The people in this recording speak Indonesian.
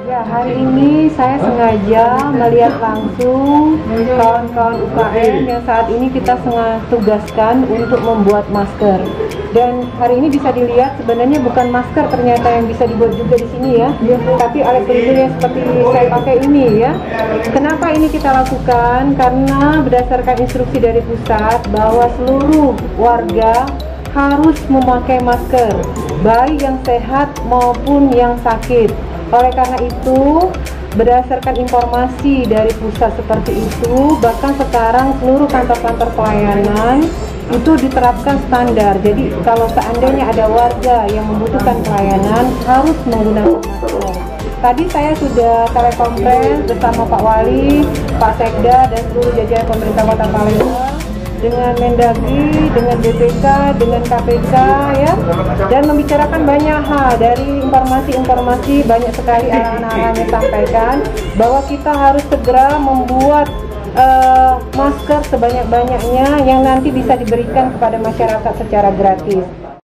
Ya, hari ini saya sengaja melihat langsung kawan-kawan UKM yang saat ini kita tugaskan untuk membuat masker. Dan hari ini bisa dilihat sebenarnya bukan masker ternyata yang bisa dibuat juga di sini ya, tapi alat pelindung yang seperti saya pakai ini ya. Kenapa ini kita lakukan? Karena berdasarkan instruksi dari pusat bahwa seluruh warga harus memakai masker, baik yang sehat maupun yang sakit. Oleh karena itu, berdasarkan informasi dari pusat seperti itu, bahkan sekarang seluruh kantor-kantor pelayanan itu diterapkan standar. Jadi kalau seandainya ada warga yang membutuhkan pelayanan harus menggunakan masker. Tadi saya sudah telekonferensi bersama Pak Wali, Pak Sekda, dan seluruh jajaran pemerintah Kota Palembang dengan Mendagri, dengan BPK, dengan KPK ya, dan membicarakan banyak hal. Dari informasi-informasi banyak sekali arahan-arahan yang sampaikan bahwa kita harus segera membuat masker sebanyak-banyaknya yang nanti bisa diberikan kepada masyarakat secara gratis.